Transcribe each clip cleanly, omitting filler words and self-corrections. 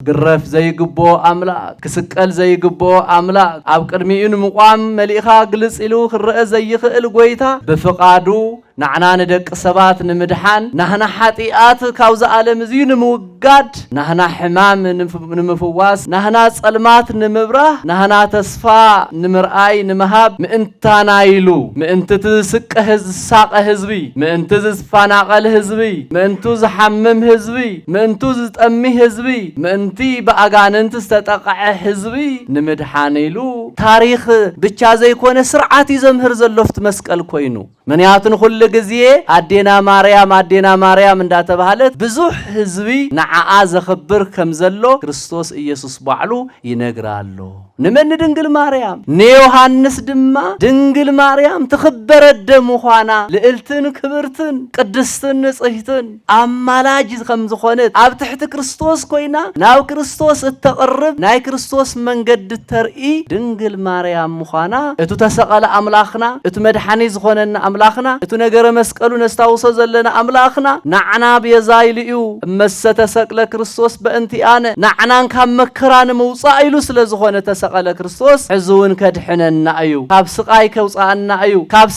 ግረፍ ዘይግቦ አምላክ ክስቀል ዘይግቦ አምላክ ኣብ ቅድሚኡ ንምቋም መልኢኻ ግልጽ ኢሉ ክረአ ዘይኽእል ጎይታ ብፍቃዱ ናዕና ንደቂ ሰባት ንምድሓን ናህና ሓጢኣት ካብዚ ዓለም እዚ ንምውጋድ ናህና ሕማም ንምፍዋስ ናህና ጸልማት ንምብራህ ናህና ተስፋ ንምርኣይ ንምሃብ ምእንታና ኢሉ ምእንቲ ዝስቀ ዝሳቀ ህዝቢ ምእንቲ ዝፈናቀል ህዝቢ ምእንቱ ዝሓምም ህዝቢ ምእንቱ ዝጠሚ ህዝቢ ምእንቲ በኣጋንንት ዝተጠቅዐ ህዝቢ ንምድሓን ኢሉ ታሪኽ ብቻ ዘይኮነ ስርዓት ይዘምህር ዘሎፍት መስቀል ኮይኑ ምንያቱን ሁሉ ጊዜ አዴና ማርያም እንዳተባሃለት ብዙሕ ህዝቢ ንዓኣ ዘኽብር ከምዘሎ ክርስቶስ ኢየሱስ ባዕሉ ይነግራሎ ንመን ድንግል ማርያም ንዮሐንስ ድማ ድንግል ማርያም ትኽበረት ደምዃና ልዕልትን ክብርትን ቅድስትን ንጽሕትን አማላጅ ከም ዝኾነት ኣብ ትሕቲ ክርስቶስ ኮይና ናብ ክርስቶስ እተቕርብ ናይ ክርስቶስ መንገድ ተርኢ ድንግል ማርያም ምዃና እቱ ተሰቐለ አምላኽና እቱ መድሓኒ ዝኾነና አምላኽና እቱ ነገረ መስቀሉ ነስታውሶ ዘለና አምላኽና ናዕና ቤዛይልዩ መሰተ ሰቅለ ክርስቶስ በእንቲአነ ናዕናን ካብ መከራን መውፃእ ኢሉ ስለ ዝኾነ ተሰቀለ ክርስቶስ ሕዝውን ከድሕነና እዩ ካብ ስቃይ ከውፃአና እዩ ካብ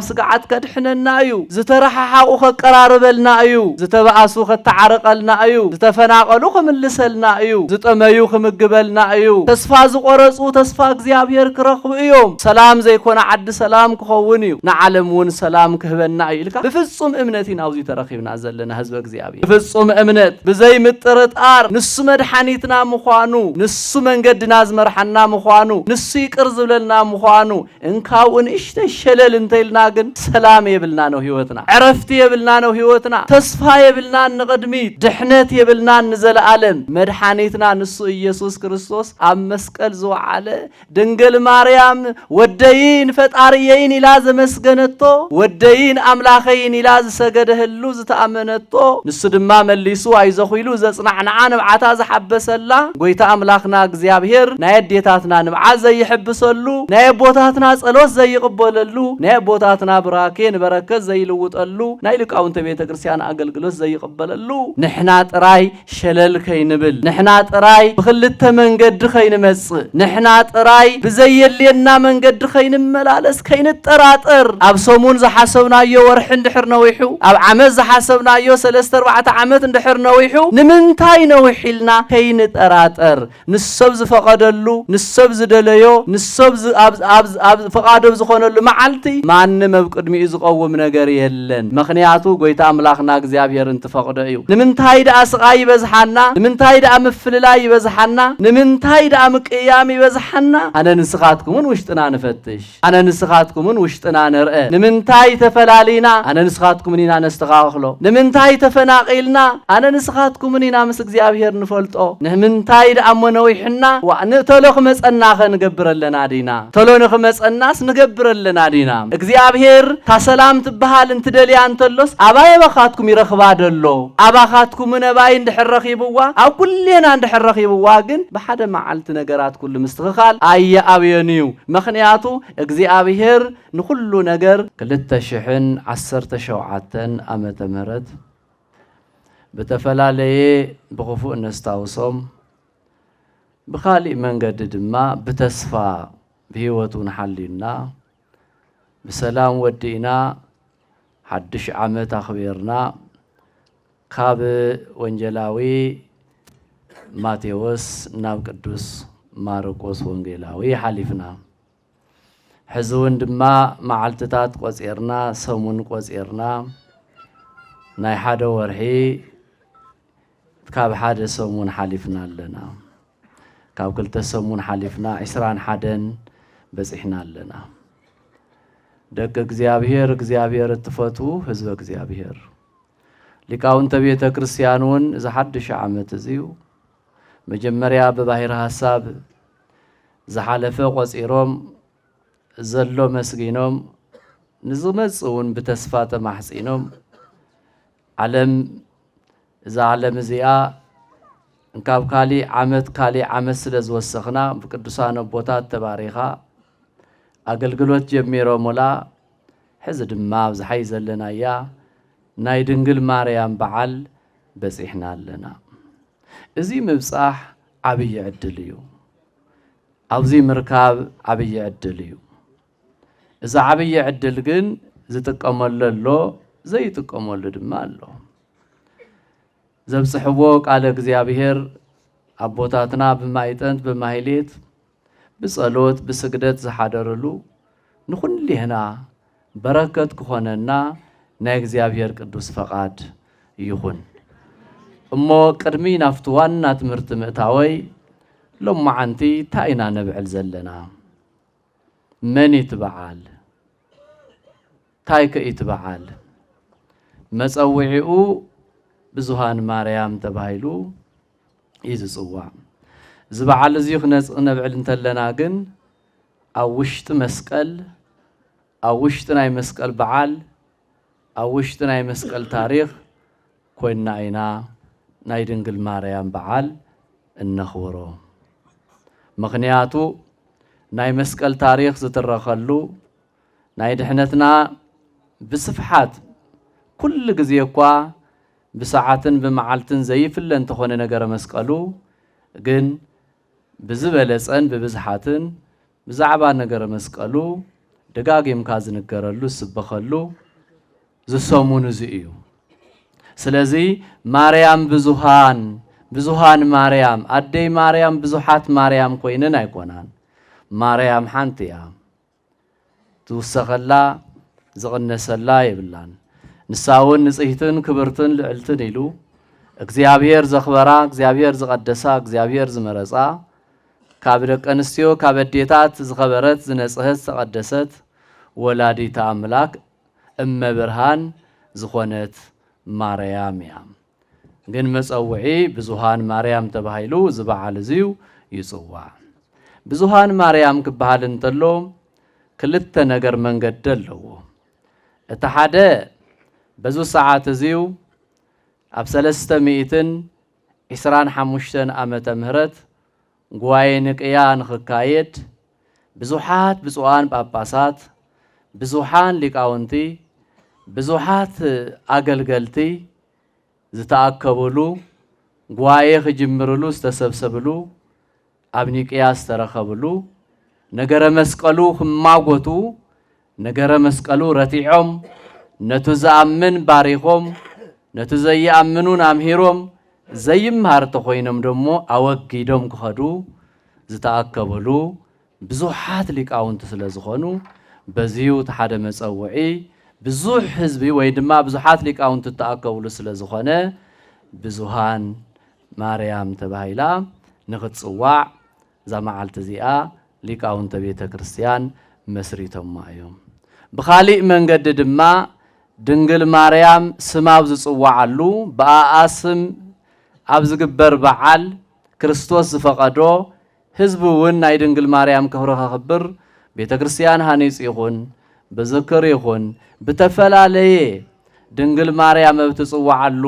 ስጋዓት ከድሕነና እዩ ዝተረሓሓቁ ከቀራርበልና እዩ ዝተባኣሱ ከተዓረቀልና እዩ ዝተፈናቀሉ ከምልሰልና እዩ ዝጠመዩ ከምግበልና እዩ ተስፋ ዝቆረጹ ተስፋ እግዚአብሔር ክረኽቡ እዮም ሰላም ዘይኮነ ዓዲ ሰላም ክኸውን እዩ ንዓለምውን ሰላም ክህበና እዩ ኢልካ ብፍጹም እምነት ናውዚ ተረኺብና ዘለና ህዝብ እግዚአብሔር ብፍጹም እምነት ብዘይ ምጥርጣር ንሱ መድሓኒትና ምዃኑ ንሱ መንገድና ዝመርሐና ምዃኑ ንሱ ይቅር ዝብለልና ምዃኑ እንካውን እሽተሸለል እንተይልና ግን ሰላም የብልና ነው ህይወትና ዕረፍቲ የብልና ነው ህይወትና ተስፋ የብልና ንቅድሚት ድሕነት የብልና ንዘለዓለም መድሓኒትና ንሱ ኢየሱስ ክርስቶስ ኣብ መስቀል ዝወዓለ ድንግል ማርያም ወደይን ፈጣሪየይን ኢላ ዘመስገነቶ ወደይን አምላኸይን ኢላ ዝሰገደህሉ ዝተኣመነቶ ንሱ ድማ መሊሱ አይዘኹይሉ ዘጽናዕናዓ ንብዓታ ዝሓበሰላ ጎይታ አምላኽና እግዚአብሔር ናይ አዴታትና ንብዓት ዘይሕብሰሉ ናይ ቦታትና ጸሎት ዘይቅበለሉ ናይ ቦታትና ብራኬን በረከት ዘይልውጠሉ ናይ ሊቃውንተ ቤተ ክርስቲያን አገልግሎት ዘይቅበለሉ ንሕና ጥራይ ሸለል ከይንብል ንሕና ጥራይ ብክልተ መንገድ ከይንመጽእ ንሕና ጥራይ ብዘየልየና መንገድ ከይንመላለስ ከይንጠራጠር ኣብ ሰሙን ዝሓሰብናዮ ወርሕ እንድሕር ነዊሑ ኣብ ዓመት ዝሓሰብናዮ 3-4 ዓመት እንድሕር ነዊሑ ንምንታይ ነዊሒልና ከይንጠራጠር ንሰብ ዝፈቀደሉ ንሰብ ዝደለዮ ንሰብ ኣብ ፈቃዶ ዝኾነሉ መዓልቲ ማንም ኣብ ቅድሚኡ ዝቀውም ነገር የለን ምክንያቱ ጎይታ አምላኽና እግዚአብሔር እንትፈቅዶ እዩ ንምንታይ ዳ ስቃይ ይበዝሓና ንምንታይ ዳ ምፍልላይ ይበዝሓና ንምንታይ ዳ ምቅያም ይበዝሓና ኣነ ንስኻትኩምን ውሽጥና ንፈትሽ ኣነ ንስኻትኩምን ውሽጥና ንርአ ንምንታይ ተፈላሊና ኣነ ንስኻትኩምን ኢና ነስተኻኽሎ ንምንታይ ተፈናቂልና ኣነ ንስኻትኩምን ኢና ምስ እግዚአብሔር ንፈልጦ ንምንታይ ዳ አሞነዊሕና ወንተሎ ክመጸና ከንገብረለና ዲና ተሎ ንኽመጸናስ ንገብረለና ዲና እግዚአብሔር ታሰላም ትበሃል እንትደልያ እንተሎስ ኣባይ ባኻትኩም ይረኽባ ደሎ ኣባኻትኩም ነባይ እንድሕረኺብዋ ኣብ ኩሌና እንድሕረኺብዋ ግን በሓደ መዓልቲ ነገራት ኩሉ ምስትኽኻል ኣየኣብየንዩ ምኽንያቱ እግዚአብሔር ንኩሉ ነገር 2017 ዓመተ ምህረት በተፈላለየ ብኽፉእ ነስታውሶም ብኻሊእ መንገዲ ድማ ብተስፋ ብህይወቱ ንሓሊና ብሰላም ወዲእና ሓድሽ ዓመት ኣኽቢርና ካብ ወንጀላዊ ማቴዎስ ናብ ቅዱስ ማርቆስ ወንጌላዊ ሓሊፍና ሕዝውን ድማ መዓልትታት ቆፂርና ሰሙን ቆፂርና ናይ ሓደ ወርሒ ካብ ሓደ ሰሙን ሓሊፍና ኣለና ካብ ክልተ ሰሙን ሓሊፍና 21 በፂሕና ኣለና ደቂ እግዚአብሔር እትፈትው ህዝብ እግዚአብሔር ሊቃውንተ ቤተ ክርስቲያኑን ዝሓድሽ ዓመት እዚዩ መጀመርያ በባህር ሐሳብ ዝሓለፈ ቆፂሮም ዘሎ መስጊኖም ንዝመጽውን ብተስፋ ተማሕጺኖም ዓለም እዛ ዓለም እዚኣ እንካብ ካሊ ዓመት ስለ ዝወሰኽና ብቅዱሳን ቦታት ተባሪኻ አገልግሎት ጀሚሮሙላ ሕዚ ድማ ኣብዝሓይ ዘለናያ ናይ ድንግል ማርያም በዓል በፂሕና ኣለና ازي مبصح عبي عدليو أوزي مركاب عبي عدليو إذا عبي عدل جن زتقمل له زي تقمل دمالو زبصحوك على እግዚአብሔር አቦታትና በማይጠንት በማይሌት በጸሎት በስግደት ዘሐደረሉ ንኹልህና በረከት ከሆነና ናይ እግዚአብሔር ቅዱስ ፈቃድ ይሁን እሞ ቅድሚ ናፍቱ ዋና ትምህርት ምእታወይ ለማዓንቲ ታይና ነብዕል ዘለና መን ይትበዓል ታይከ ይትበዓል መጸውዒኡ ብዙሃን ማርያም ተባሂሉ ይዝጽዋዕ ዝበዓል እዚ ነብዕል እንተለና ግን ኣብ ውሽጢ መስቀል ኣብ ውሽጢ ናይ መስቀል በዓል ኣብ ውሽጢ ናይ መስቀል ታሪኽ ኮይና ኢና ናይ ድንግል ማርያም በዓል እነኽብሮ ምኽንያቱ ናይ መስቀል ታሪኽ ዝተረኸሉ ናይ ድሕነትና ብስፍሓት ኩሉ ግዜ እኳ ብሰዓትን ብመዓልትን ዘይፍለ እንተኾነ ነገረ መስቀሉ ግን ብዝበለፀን ብብዝሓትን ብዛዕባ ነገረ መስቀሉ ደጋጊምካ ዝንገረሉ ዝስበኸሉ ዝሰሙን እዚ እዩ ስለዚ ማርያም ብዙሃን ማርያም ኣደይ ማርያም ብዙሓት ማርያም ኮይነን ኣይኮናን ማርያም ሓንቲ እያ ትውሰኸላ ዝቕነሰላ የብላን ንሳውን ንጽሕትን ክብርትን ልዕልትን ኢሉ እግዚአብሔር ዘኽበራ እግዚአብሔር ዝቐደሳ እግዚአብሔር ዝመረፃ ካብ ደቂ ኣንስትዮ ካብ ኣዴታት ዝኸበረት ዝነጽህት ተቐደሰት ወላዲተ ኣምላክ እመ ብርሃን ዝኾነት ማርያም እያ ግን መጸውዒ ብዙሃን ማርያም ተባሂሉ ዝበዓል እዚዩ ይጽዋዕ ብዙሃን ማርያም ክበሃል እንተሎ ክልተ ነገር መንገዲ ኣለዎ እቲ ሓደ በዙ ሰዓት እዚዩ ኣብ 325 ዓመተ ምህረት ጉባኤ ንቅያ ንኽካየድ ብዙሓት ብፁዓን ጳጳሳት ብዙሓን ሊቃውንቲ ብዙሓት ኣገልገልቲ ዝተኣከብሉ ጉባኤ ክጅምርሉ ዝተሰብሰብሉ ኣብ ኒቅያ ዝተረኸብሉ ነገረ መስቀሉ ክማጎቱ ነገረ መስቀሉ ረቲዖም ነቱ ዝኣምን ባሪኾም ነቱ ዘይኣምኑን ኣምሂሮም ዘይምሃር ተኾይኖም ደሞ ኣወጊዶም ክኸዱ ዝተኣከብሉ ብዙሓት ሊቃውንቲ ስለ ዝኾኑ በዚሁ ተሓደ መጸውዒ ብዙሕ ህዝቢ ወይ ድማ ብዙሓት ሊቃውንቲ ተኣከብሉ ስለ ዝኾነ ብዙሃን ማርያም ተባሂላ ንኽትጽዋዕ እዛ መዓልቲ እዚኣ ሊቃውንተ ቤተ ክርስቲያን መስሪቶማ እዮም ብኻሊእ መንገዲ ድማ ድንግል ማርያም ስማብ ዝጽዋዓሉ ብኣኣ ስም ኣብ ዝግበር በዓል ክርስቶስ ዝፈቐዶ ህዝቢ እውን ናይ ድንግል ማርያም ክብሪ ከኽብር ቤተ ክርስቲያን ሃኒጽ ይኹን ብዝክር ይኹን ብተፈላለየ ድንግል ማርያም ኣብ ትጽዋዓሉ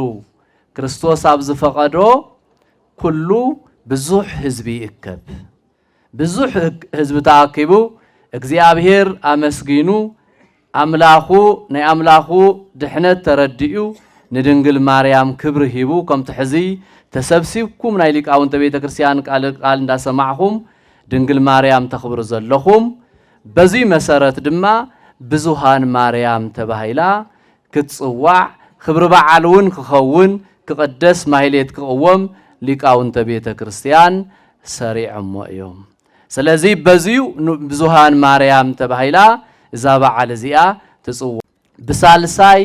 ክርስቶስ ኣብ ዝፈቐዶ ኩሉ ብዙሕ ህዝቢ ይእከብ ብዙሕ ህዝቢ ተኣኪቡ እግዚአብሔር ኣመስጊኑ ኣምላኹ ናይ ኣምላኹ ድሕነት ተረዲኡ ንድንግል ማርያም ክብሪ ሂቡ ከምቲ ሕዚ ተሰብሲብኩም ናይ ሊቃውንተ ቤተ ክርስቲያን ቃል እንዳሰማዕኹም ድንግል ማርያም ተኽብሩ ዘለኹም በዚ መሰረት ድማ ብዙሃን ማርያም ተባሂላ ክትጽዋዕ ክብሪ በዓል እውን ክኸውን ክቕደስ ማህሌት ክቕወም ሊቃውንተ ቤተ ክርስቲያን ሰሪዖሞ እዮም ስለዚ በዚሁ ብዙሃን ማርያም ተባሂላ እዛ በዓል እዚኣ ትጽዋዕ ብሳልሳይ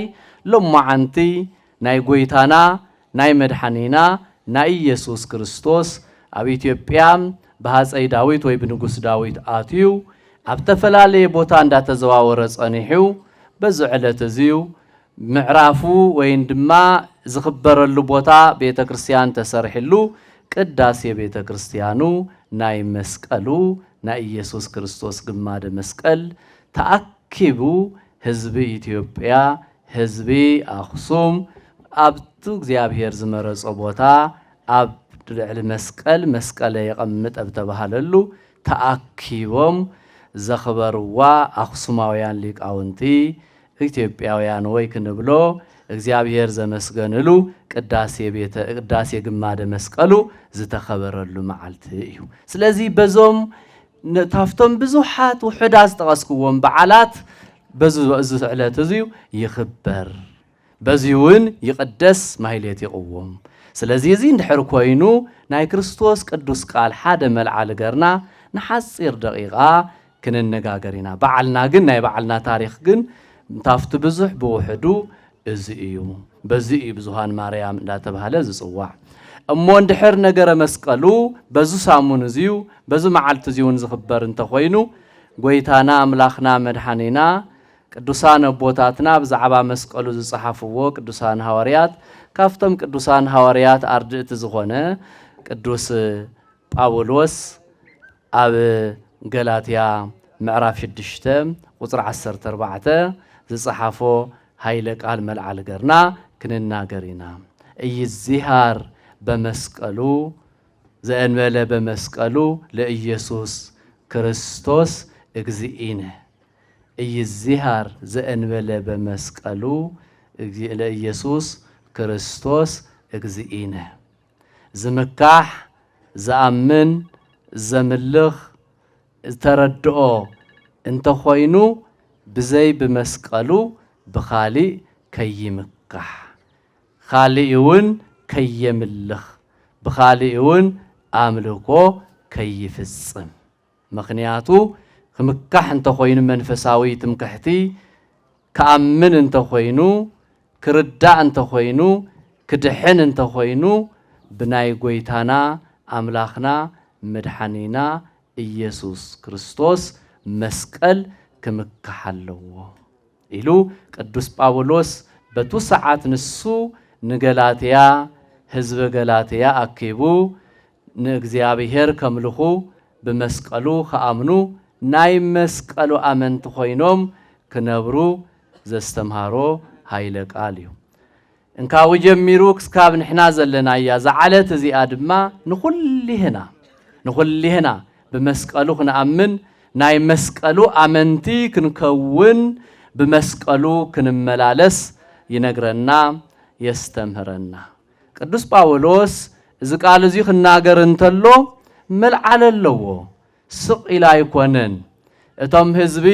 ሎማዓንቲ ናይ ጎይታና ናይ መድሓኒና ናይ ኢየሱስ ክርስቶስ ኣብ ኢትዮጵያ ብሃፀይ ዳዊት ወይ ብንጉስ ዳዊት ኣትዩ ኣብ ተፈላለየ ቦታ እንዳተዘዋወረ ጸኒሑ በዚ ዕለት እዚዩ ምዕራፉ ወይ ድማ ዝኽበረሉ ቦታ ቤተ ክርስቲያን ተሰርሒሉ ቅዳሴ ቤተ ክርስቲያኑ ናይ መስቀሉ ናይ ኢየሱስ ክርስቶስ ግማደ መስቀል ተኣኪቡ ህዝቢ ኢትዮጵያ ህዝቢ ኣኽሱም ኣብቲ እግዚአብሔር ዝመረጾ ቦታ ኣብ ልዕሊ መስቀል መስቀለ ይቐምጥ ኣብ ተባሃለሉ ተኣኪቦም ዘኽበርዋ ኣኽሱማውያን ሊቃውንቲ ኢትዮጵያውያን ወይ ክንብሎ እግዚአብሔር ዘመስገንሉ ቅዳሴ ግማደ መስቀሉ ዝተኸበረሉ መዓልቲ እዩ ስለዚ በዞም ታፍቶም ብዙሓት ውሑዳት ዝተቐስክዎም በዓላት በዚ ዕለት እዚዩ ይኽበር በዚውን ይቅደስ ማሕሌት ይቕወም ስለዚ እዚ እንድሕር ኮይኑ ናይ ክርስቶስ ቅዱስ ቃል ሓደ መልዓል ገርና ንሓፂር ደቂቓ ክንነጋገር ኢና በዓልና ግን ናይ በዓልና ታሪኽ ግን ታፍቲ ብዙሕ ብውሕዱ እዚ እዩ በዚ ብዙሃን ማርያም እንዳተባሃለ ዝጽዋዕ እሞ እንድሕር ነገረ መስቀሉ በዚ ሳሙን እዚዩ በዚ መዓልቲ እዚውን ዝኽበር እንተኾይኑ ጎይታና አምላኽና መድኃኒና ቅዱሳን አቦታትና ብዛዕባ መስቀሉ ዝጽሓፍዎ ቅዱሳን ሐዋርያት ካፍቶም ቅዱሳን ሐዋርያት አርድእቲ ዝኾነ ቅዱስ ጳውሎስ ኣብ ገላትያ ምዕራፍ 6 ቁጥር 14 ዝጽሓፎ ኃይለ ቃል መልዓል ገርና ክንናገር ኢና ኢይዝሃር በመስቀሉ ዘእንበለ በመስቀሉ ለኢየሱስ ክርስቶስ እግዚእነ ኢይዝሃር ዘእንበለ በመስቀሉ ለኢየሱስ ክርስቶስ እግዚእነ ዝምካሕ ዘአምን ዘምልኽ ተረድኦ እንተኾይኑ ብዘይ በመስቀሉ ብኻሊእ ከይምካሕ ኻሊእውን ከየምልኽ ብኻሊእውን አምልኮ ከይፍጽም ምኽንያቱ ክምካሕ እንተኾይኑ መንፈሳዊ ትምክሕቲ ከአምን እንተኾይኑ ክርዳእ እንተኾይኑ ክድሕን እንተኾይኑ ብናይ ጎይታና አምላኽና መድኃኒና ኢየሱስ ክርስቶስ መስቀል ክምካሕ ኣለዎ ኢሉ ቅዱስ ጳውሎስ በቱ ሰዓት ንሱ ንገላትያ ህዝበ ገላትያ አኪቡ ንእግዚአብሔር ከምልኹ በመስቀሉ ከአምኑ ናይ መስቀሉ አመንቲ ኮይኖም ክነብሩ ዘስተምሃሮ ኃይለ ቃል እዩ እንካው ጀሚሩ ክስካብ ንሕና ዘለናያ ዝዓለት እዚኣ ድማ ንኹልህና በመስቀሉ ክንአምን ናይ መስቀሉ አመንቲ ክንከውን በመስቀሉ ክንመላለስ ይነግረና የስተምህረና ቅዱስ ጳውሎስ እዚ ቃል እዚ ክናገር እንተሎ መልዓል ኣለዎ ስቕ ኢላ ኣይኮነን እቶም ህዝቢ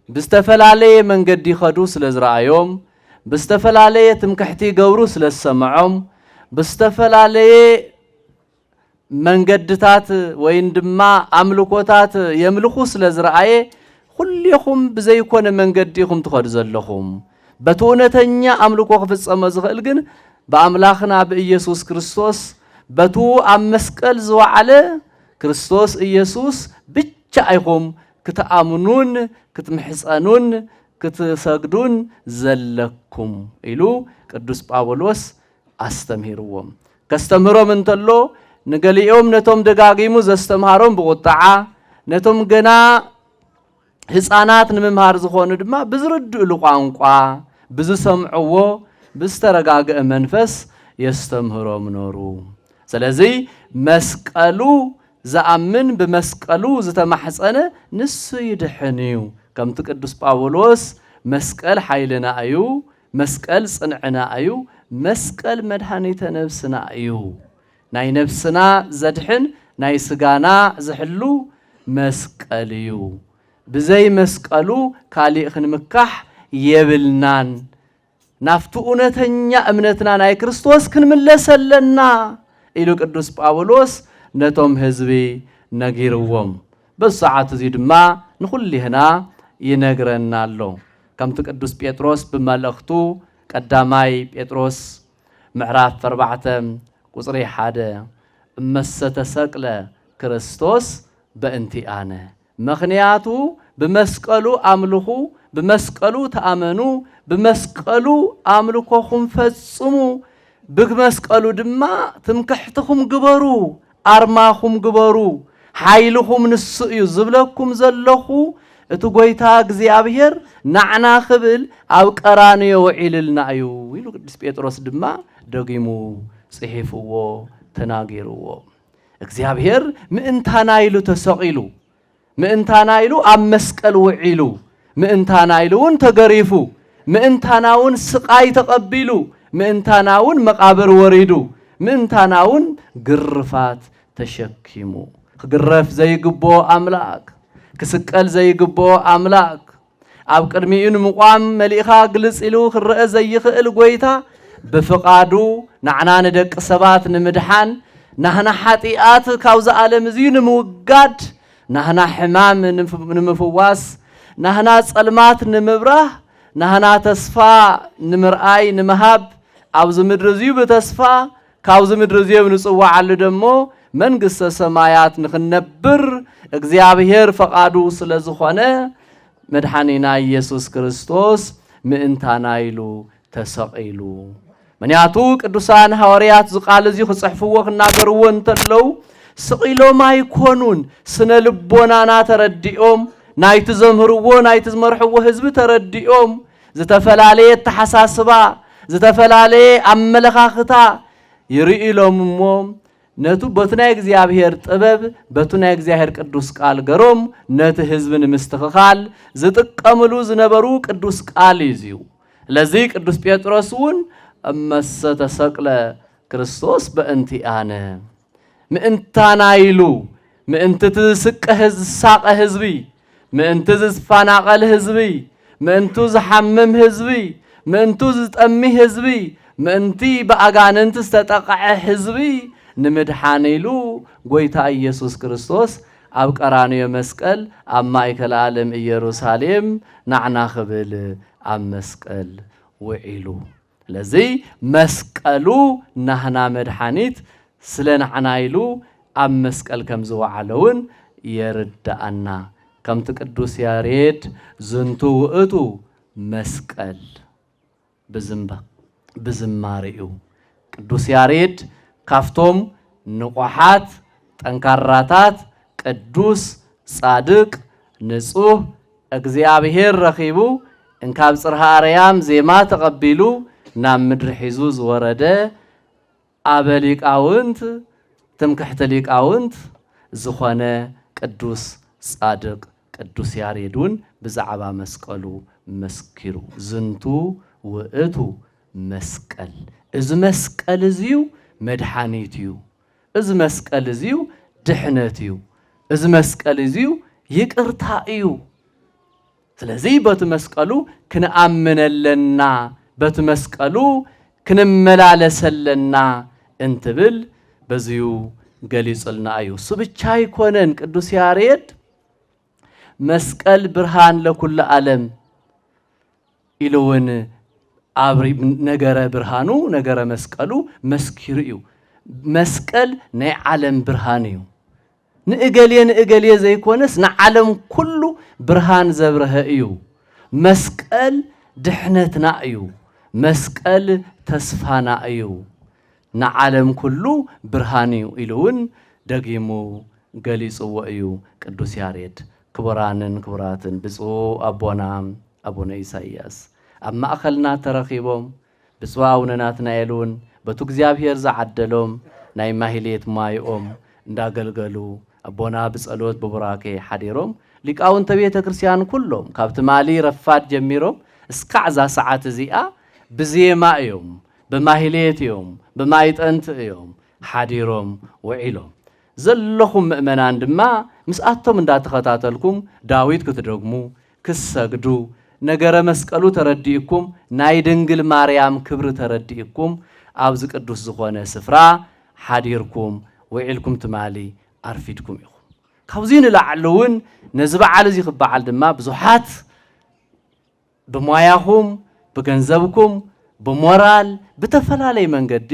ብዝተፈላለየ መንገዲ ይኸዱ ስለ ዝረአዮም ብዝተፈላለየ ትምክሕቲ ገብሩ ስለ ዝሰምዖም ብዝተፈላለየ መንገድታት ወይን ድማ አምልኮታት የምልኹ ስለ ዝረአየ ኩልኹም ብዘይኮነ መንገዲ ኢኹም ትኸዱ ዘለኹም በቲ እውነተኛ አምልኮ ክፍጸመ ዝኽእል ግን በአምላኽና በኢየሱስ ክርስቶስ በቱ ኣብ መስቀል ዝወዓለ ክርስቶስ ኢየሱስ ብቻ ኢኹም ክትኣምኑን ክትምሕፀኑን ክትሰግዱን ዘለኩም ኢሉ ቅዱስ ጳውሎስ አስተምሂርዎም ከስተምህሮም እንተሎ ንገሊኦም ነቶም ደጋጊሙ ዘስተምሃሮም ብቁጣዓ ነቶም ገና ህፃናት ንምምሃር ዝኾኑ ድማ ብዝርድእሉ ቋንቋ ብዝሰምዕዎ ብዝተረጋግአ መንፈስ የስተምህሮም ኖሩ ስለዚ መስቀሉ ዘአምን በመስቀሉ ዝተማሕፀነ ንሱ ይድሕን እዩ ከምቲ ቅዱስ ጳውሎስ መስቀል ኃይልና እዩ መስቀል ጽንዕና እዩ መስቀል መድኃኒተ ነፍስና እዩ ናይ ነፍስና ዘድሕን ናይ ስጋና ዝሕሉ መስቀል እዩ ብዘይ መስቀሉ ካሊእ ክንምካሕ የብልናን ናፍቱ እውነተኛ እምነትና ናይ ክርስቶስ ክንምለሰለና ኢሉ ቅዱስ ጳውሎስ ነቶም ህዝቢ ነጊርዎም በሰዓት እዚ ድማ ንኹልህና ይነግረና ኣሎ ከምቲ ቅዱስ ጴጥሮስ በመልእኽቱ ቀዳማይ ጴጥሮስ ምዕራፍ 4 ቁጽሪ 1 እመሰተሰቅለ ክርስቶስ በእንቲአነ ምኽንያቱ በመስቀሉ አምልኹ በመስቀሉ ተአመኑ በመስቀሉ አምልኮኹም ፈጽሙ በመስቀሉ ድማ ትምክሕትኹም ግበሩ አርማኹም ግበሩ ኃይልኹም ንሱ እዩ ዝብለኩም ዘለኹ እቲ ጎይታ እግዚአብሔር ናዕና ክብል ኣብ ቀራንዮ ውዒልልና እዩ ኢሉ ቅዱስ ጴጥሮስ ድማ ደጊሙ ጽሒፍዎ ተናጊርዎ እግዚአብሔር ምእንታና ኢሉ ተሰቂሉ ምእንታና ኢሉ ኣብ መስቀል ውዒሉ ምእንታና ኢሉውን ተገሪፉ ምእንታናውን ስቃይ ተቀቢሉ ምእንታናውን መቃብር ወሪዱ ምእንታናውን ግርፋት ተሸኪሙ ክግረፍ ዘይግቦ አምላክ ክስቀል ዘይግቦ አምላክ ኣብ ቅድሚኡ ንምቋም መልኢኻ ግልጽ ኢሉ ክርአ ዘይኽእል ጎይታ ብፍቃዱ ንዓና ንደቂ ሰባት ንምድሓን ናህና ሓጢኣት ካብዚ ዓለም እዚ ንምውጋድ ናህና ሕማም ንምፍዋስ ናህና ጸልማት ንምብራህ ናህና ተስፋ ንምርኣይ ንምሃብ ኣብዚ ምድሪ እዚ ብተስፋ ካብዚ ምድሪ እዚ ንጽዋዓሉ ደሞ መንግስተ ሰማያት ንኽነብር እግዚአብሔር ፈቃዱ ስለ ዝኾነ መድኃኒና ኢየሱስ ክርስቶስ ምእንታና ኢሉ ተሰቂሉ ምክንያቱ ቅዱሳን ሐዋርያት ዝቃል እዚ ክጽሕፍዎ ክናገርዎ እንተለው ስቂሎም ኣይኮኑን ስነ ልቦናና ተረዲኦም ናይቲ ዘምህርዎ ናይቲ ዝመርሕዎ ህዝቢ ተረዲኦም ዝተፈላለየ ተሓሳስባ ዝተፈላለየ ኣመለኻኽታ ይርኢሎም እሞ ነቱ በቱናይ እግዚአብሔር ጥበብ በቱናይ እግዚአብሔር ቅዱስ ቃል ገሮም ነቲ ህዝብ ንምስትኽኻል ዝጥቀምሉ ዝነበሩ ቅዱስ ቃል ይዝዩ ለዚ ቅዱስ ጴጥሮስውን እመሰ ተሰቅለ ክርስቶስ በእንቲአነ ምእንታና ኢሉ ምእንቲ ትስቀ ዝሳቀ ህዝቢ ምእንቲ ዝፋናቀል ህዝቢ ምእንቱ ዝሐምም ህዝቢ ምእንቱ ዝጠሚ ህዝቢ ምእንቲ በአጋንንት ዝተጠቅዐ ህዝቢ ንምድሓን ኢሉ ጎይታ ኢየሱስ ክርስቶስ ኣብ ቀራንዮ መስቀል ኣብ ማእከል ዓለም ኢየሩሳሌም ናዕና ክብል ኣብ መስቀል ውዒሉ ለዚ መስቀሉ ናህና መድሓኒት ስለ ናዕና ኢሉ ኣብ መስቀል ከም ዝወዓለውን የርዳአና ከምቲ ቅዱስ ያሬድ ዝንቱ ውእቱ መስቀል ብዝማሪኡ ቅዱስ ያሬድ ካፍቶም ንቆሓት ጠንካራታት ቅዱስ ጻድቅ ንጹህ እግዚአብሔር ረኺቡ እንካብ ጽርሐ አርያም ዜማ ተቀቢሉ ናብ ምድሪ ሒዙ ዝወረደ አበሊቃውንት ትምክሕቲ ሊቃውንት ዝኾነ ቅዱስ ጻድቅ ቅዱስ ያሬድውን ብዛዕባ መስቀሉ መስኪሩ ዝንቱ ውእቱ መስቀል እዚ መስቀል እዚዩ መድኃኒት እዩ እዚ መስቀል እዚዩ ድሕነት እዩ እዚ መስቀል እዚዩ ይቅርታ እዩ ስለዚ በቲ መስቀሉ ክንአምነለና በቲ መስቀሉ ክንመላለሰለና እንትብል በዚሁ ገሊጽልና እዩ እሱ ብቻ ይኮነን ቅዱስ ያሬድ መስቀል ብርሃን ለኩሉ ዓለም ኢሉውን አብሪ ነገረ ብርሃኑ ነገረ መስቀሉ መስኪሩ እዩ መስቀል ናይ ዓለም ብርሃን እዩ ንእገሌ ዘይኮነስ ንዓለም ኩሉ ብርሃን ዘብረኸ እዩ መስቀል ድሕነትና እዩ መስቀል ተስፋና እዩ ንዓለም ኩሉ ብርሃን እዩ ኢሉውን ደጊሙ ገሊጽዎ እዩ ቅዱስ ያሬድ ክቡራንን ክቡራትን ብፁዕ አቦና አቡነ ኢሳይያስ ኣብ ማእኸልና ተረኺቦም ብፁዕ አቡነ ናትናኤልን በቱ እግዚአብሔር ዝዓደሎም ናይ ማህሌት ማይኦም እንዳገልገሉ አቦና ብጸሎት በቡራኬ ሓዲሮም ሊቃውንተ ቤተ ክርስቲያን ኩሎም ካብቲ ማሊ ረፋድ ጀሚሮም እስካዕ ዛ ሰዓት እዚኣ ብዜማ እዮም ብማህሌት እዮም ብማይጠንት እዮም ሓዲሮም ውዒሎም ዘለኹም ምእመናን ድማ ምስኣቶም እንዳተኸታተልኩም ዳዊት ክትደግሙ ክሰግዱ ነገረ መስቀሉ ተረዲእኩም ናይ ድንግል ማርያም ክብሪ ተረዲእኩም ኣብዚ ቅዱስ ዝኾነ ስፍራ ሓዲርኩም ውዒልኩም ትማሊ ኣርፊድኩም ኢኹም ካብዚ ንላዕሉውን ነዚ በዓል እዚ ክበዓል ድማ ብዙሓት ብሞያኹም ብገንዘብኩም ብሞራል ብተፈላለየ መንገዲ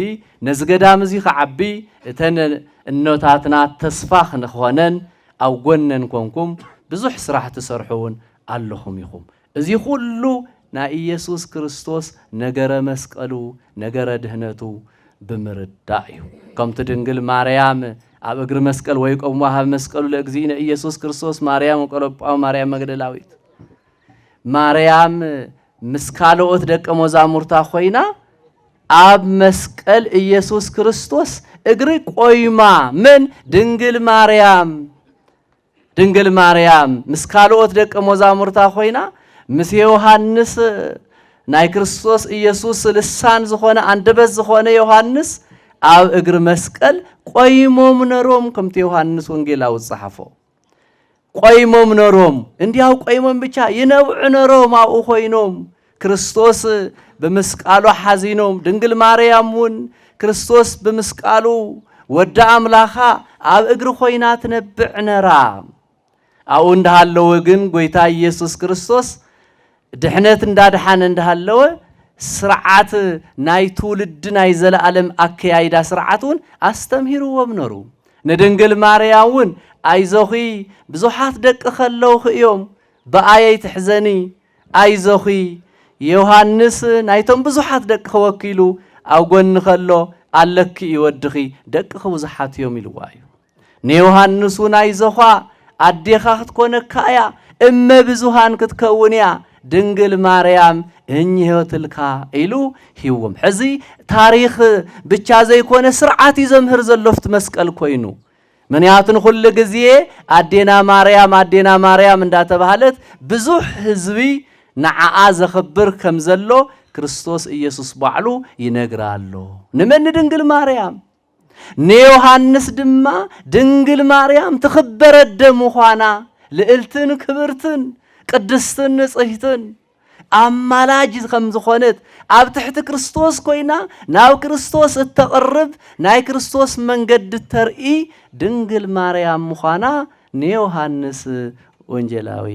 ነዚ ገዳም እዚ ክዓቢ እተን እኖታትና ተስፋ ክንኾነን ኣብ ጎነን ኮንኩም ብዙሕ ስራሕ ትሰርሑውን ኣለኹም ኢኹም እዚ ኩሉ ናይ ኢየሱስ ክርስቶስ ነገረ መስቀሉ ነገረ ድህነቱ ብምርዳእ እዩ ከምቲ ድንግል ማርያም ኣብ እግሪ መስቀል ወይቆምዋ ሃብ መስቀሉ ለእግዚእነ ኢየሱስ ክርስቶስ ማርያም ወቀለጳው ማርያም መግደላዊት ማርያም ምስ ካልኦት ደቀ መዛሙርታ ኮይና ኣብ መስቀል ኢየሱስ ክርስቶስ እግሪ ቆይማ ምን ድንግል ማርያም ምስ ካልኦት ደቀ መዛሙርታ ኮይና ምስ ዮሐንስ ናይ ክርስቶስ ኢየሱስ ልሳን ዝኾነ አንደበት ዝኾነ ዮሐንስ ኣብ እግር መስቀል ቆይሞም ነሮም ከምቲ ዮሐንስ ወንጌላዊ ጽሐፎ ቆይሞም ነሮም እንዲያው ቆይሞም ብቻ ይነብዑ ነሮም አው ኮይኖም ክርስቶስ በመስቀሉ ሐዚኖም ድንግል ማርያምን ክርስቶስ በመስቀሉ ወደ አምላኻ ኣብ እግር ኮይና ትነብዕ ነራ አው እንዳሃለው ግን ጎይታ ኢየሱስ ክርስቶስ ድሕነት እንዳድሓን እንዳሃለው ስርዓት ናይ ትውልድ ናይ ዘለዓለም አከያይዳ ስርዓቱን አስተምሂሩዎም ነሩ ንድንግል ማርያምን አይዞኺ ብዙሓት ደቅ ኸለው ኽዮም በአየይ ትሕዘኒ አይዞኺ ዮሐንስ ናይቶም ብዙሓት ደቅ ኸወኪሉ ኣብ ጎኒ ኸሎ ኣለኪ ይወድኺ ደቅ ኸብዙሓት እዮም ኢልዋዩ ንዮሐንስን አይዞኻ አዴኻ ክትኮነካ እያ እመ ብዙሃን ክትከውን እያ ድንግል ማርያም እንይወትልካ ኢሉ ሂዎም ሕዚ ታሪኽ ብቻ ዘይኮነ ስርዓት ይዘምህር ዘሎፍት መስቀል ኮይኑ ምንያቱን ሁሉ ጊዜ አዴና ማርያም እንዳተባሃለት ብዙሕ ህዝቢ ንዓኣ ዘኽብር ከም ዘሎ ክርስቶስ ኢየሱስ ባዕሉ ይነግራሎ ንመን ድንግል ማርያም ንዮሐንስ ድማ ድንግል ማርያም ትኽበረደ ምዃና ልዕልትን ክብርትን ቅድስትን ንጽሕትን አማላጅ ከም ዝኾነት ኣብ ትሕቲ ክርስቶስ ኮይና ናብ ክርስቶስ እተቕርብ ናይ ክርስቶስ መንገድ ተርኢ ድንግል ማርያም ምዃና ንዮሐንስ ወንጌላዊ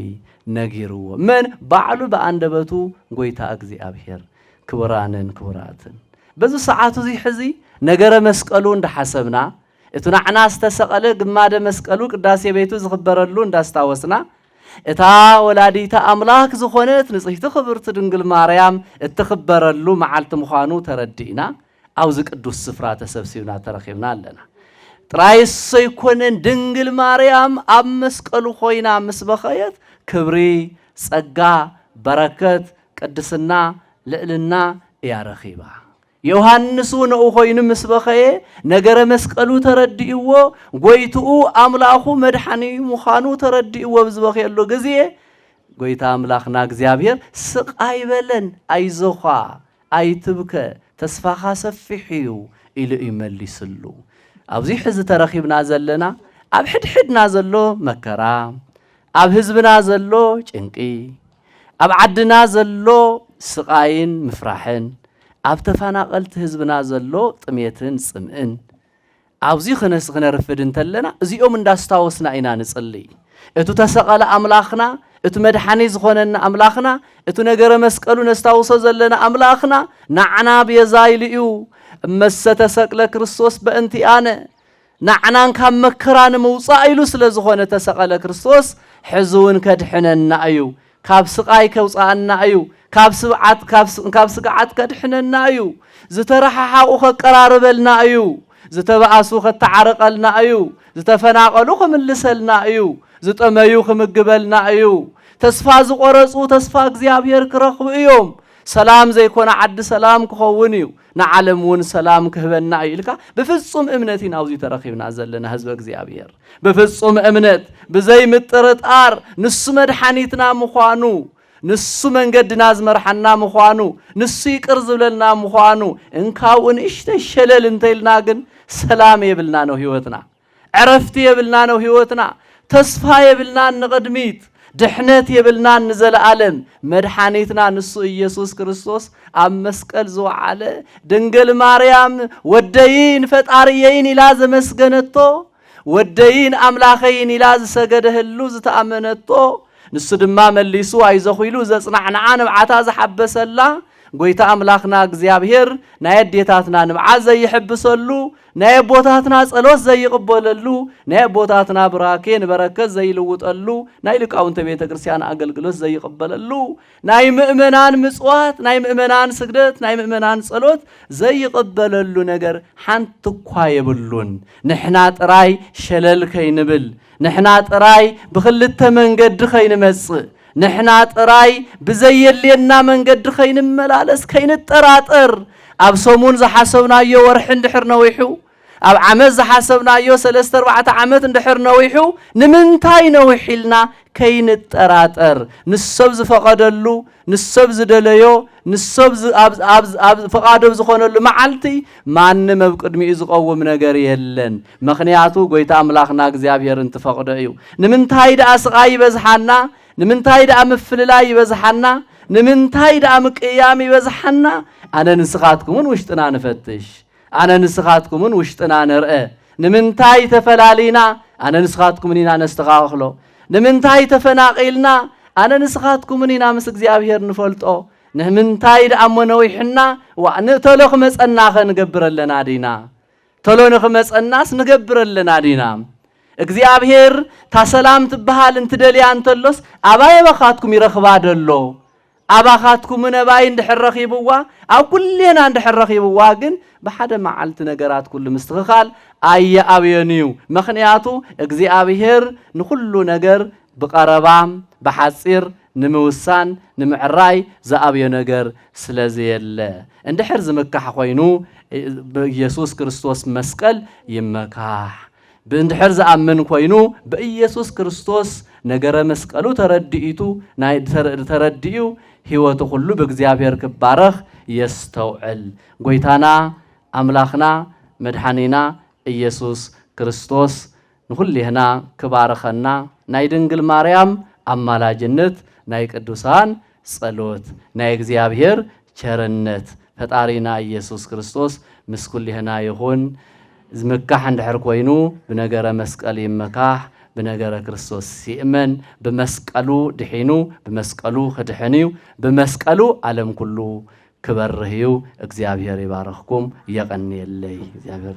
ነጊርዎ መን ባዕሉ በአንደበቱ ጎይታ እግዚአብሔር ክብራንን ክብራትን በዚ ሰዓቱ እዚ ሕዚ ነገረ መስቀሉ እንዳሐሰብና እቱ ናዕና ዝተሰቀለ ግማደ መስቀሉ ቅዳሴ ቤቱ ዝኽበረሉ እንዳስታወስና እታ ወላዲታ አምላክ ዝኾነት ንጽሕቲ ክብርት ድንግል ማርያም እትኽበረሉ መዓልቲ ምዃኑ ተረዲእና አውዝ ቅዱስ ስፍራ ተሰብሲብና ተረኺብና ኣለና ጥራይስ ይኮነን ድንግል ማርያም ኣብ መስቀሉ ኮይና ምስ በኸየት ክብሪ ጸጋ በረከት ቅድስና ልዕልና ያረኺባ ዮሐንስ ነው ኮይኑ ምስ በኸየ ነገረ መስቀሉ ተረዲእዎ ጎይትኡ አምላኹ መድኃኒ ምዃኑ ተረዲእዎ ብዝበኸየሉ ጊዜ ጎይታ አምላኽና እግዚአብሔር ስቃይ በለን አይዞኻ አይትብከ ተስፋኻ ሰፊሕ እዩ ኢሉ ይመልስሉ ኣብዚ ሕዚ ተረኺብና ዘለና ኣብ ሕድሕድና ዘሎ መከራ ኣብ ህዝብና ዘሎ ጭንቂ ኣብ ዓድና ዘሎ ስቃይን ምፍራሕን ኣብ ተፈናቀልቲ ህዝብና ዘሎ ጥሜትን ጽምእን ኣብዚ ክነርፍድ እንተለና እዚኦም እንዳስታወስና ኢና ንጽሊ እቱ ተሰቀለ አምላኽና እቱ መድኃኒ ዝኾነና አምላኽና እቱ ነገረ መስቀሉ ነስታውሶ ዘለና አምላኽና ናዕና ቤዛ ኢልዩ እመሰተ ሰቅለ ክርስቶስ በእንቲአነ ናዕናን ካብ መከራ ንምውፃእ ኢሉ ስለ ዝኾነ ተሰቀለ ክርስቶስ ሕዝውን ከድሕነና እዩ ካብ ስቃይ ከውፃአና እዩ ካብ ስጋዓት ከድሕነና እዩ ዝተረሓሓቁ ከቀራርበልና እዩ ዝተባኣሱ ከተዓረቀልና እዩ ዝተፈናቀሉ ከምልሰልና እዩ ዝጠመዩ ከምግበልና እዩ ተስፋ ዝቆረጹ ተስፋ እግዚአብሔር ክረኽቡ እዮም ሰላም ዘይኮነ ዓዲ ሰላም ክኸውን እዩ ንዓለምውን ሰላም ክህበና እዩ ኢልካ በፍጹም እምነት ናውዚ ተረኺብና ዘለና ህዝብ እግዚአብሔር በፍጹም እምነት ብዘይ ምጥርጣር ንሱ መድኃኒትና ምዃኑ ንሱ መንገድና ዝመርሐና ምዃኑ ንሱ ይቅር ዝብለልና ምዃኑ እንካውን እሽተሸለል እንተይልና ግን ሰላም የብልና ነው ህይወትና ዕረፍቲ የብልና ነው ህይወትና ተስፋ የብልና ንቅድሚት ድሕነት የብልና ንዘለዓለም መድኃኒትና ንሱ ኢየሱስ ክርስቶስ ኣብ መስቀል ዝወዓለ ድንግል ማርያም ወደይን ፈጣሪየይን ኢላ ዘመስገነቶ ወደይን አምላኸይን ኢላ ዝሰገደህሉ ዝተኣመነቶ ንሱ ድማ መሊሱ አይዞኹ ኢሉ ዘጽናዕናዓ ንብዓታ ዝሓበሰላ ጎይታ አምላኽና እግዚአብሔር ናይ አዴታትና ንብዓ ዘይሕብሰሉ ናይ ቦታትና ጸሎት ዘይቅበለሉ ናይ ቦታትና ብራኬ ንበረከት ዘይልውጠሉ ናይ ሊቃውንተ ቤተ ክርስቲያን አገልግሎት ዘይቅበለሉ ናይ ምእመናን ምጽዋት ናይ ምእመናን ስግደት ናይ ምእመናን ጸሎት ዘይቅበለሉ ነገር ሓንቲ እኳ የብሉን ንሕና ጥራይ ሸለል ከይንብል ንሕና ጥራይ ብኽልተ መንገዲ ከይንመጽእ ንሕና ጥራይ ብዘየልየና መንገዲ ከይንመላለስ ከይንጠራጠር ኣብ ሰሙን ዝሓሰብናዮ ወርሒ እንድሕር ነዊሑ أب عمز حسبنا يو سلستر بعد عمت اندحر نويحو نمنتاي نويحلنا كين التراتر نسبز فقدلو نسبز دليو نسبز أبز فقادو زخونلو معلتي ما نمب قدمي إزقوم نجار يهلن مخنياتو قويت أملاخنا እግዚአብሔር انتفقديو نمنتاي دا أسقاي بزحنا نمنتاي دا أمفللاي بزحنا نمنتاي دا أمقيامي بزحنا أنا نسخاتكم وشتنا نفتش أنا نسخاتكم وشتنا نرأى نمنتاي تفلالينا أنا نسخاتكم نينا نستغاخلو نمنتاي تفناقيلنا أنا نسخاتكم نينا مس እግዚአብሔር نفلطو نمنتاي دا أمنويحنا وأنتلو خمصنا نقبر لنا دينا تلو نخمصناس نقبر لنا دينا እግዚአብሔር ታሰላም ትበሃል እንትደልያ እንተሎስ አባይ በኻትኩም ይረኽባደሎ አባኻትኩም ነባይ እንድሕረኺብዋ ኣብ ኩሌና እንድሕረኺብዋ ግን በሓደ መዓልቲ ነገራት ኩሉ ምስትኽኻል ኣየኣብየንዩ ምኽንያቱ እግዚአብሔር ንኩሉ ነገር ብቀረባ በሓፂር ንምውሳን ንምዕራይ ዘኣብየ ነገር ስለዘየለ እንድሕር ዝመካሕ ኮይኑ በኢየሱስ ክርስቶስ መስቀል ይመካሕ بندحر زأمن كوينو بإيسوس كريستوس نجار مسكالو تردئيتو ناي تردئيو هيوتو كله بإግዚአብሔር كبارخ يستوعل قويتانا أملاخنا مدحانينا إيسوس كريستوس نخلي هنا كبارخنا ناي دنجل مريم أمالا جنت ناي قدوسان صلوت ناي እግዚአብሔር ቸርነት ፈጣሪና ኢየሱስ ክርስቶስ ምስኩል هنا يهون زمكح عند حركوينو بنجار مسكال يمكح بنجار كريستوس يؤمن بمسكالو دحينو بمسكالو خدحنيو بمسكالو عالم كله كبرهيو እግዚአብሔር يبارككم يغني اللي እግዚአብሔር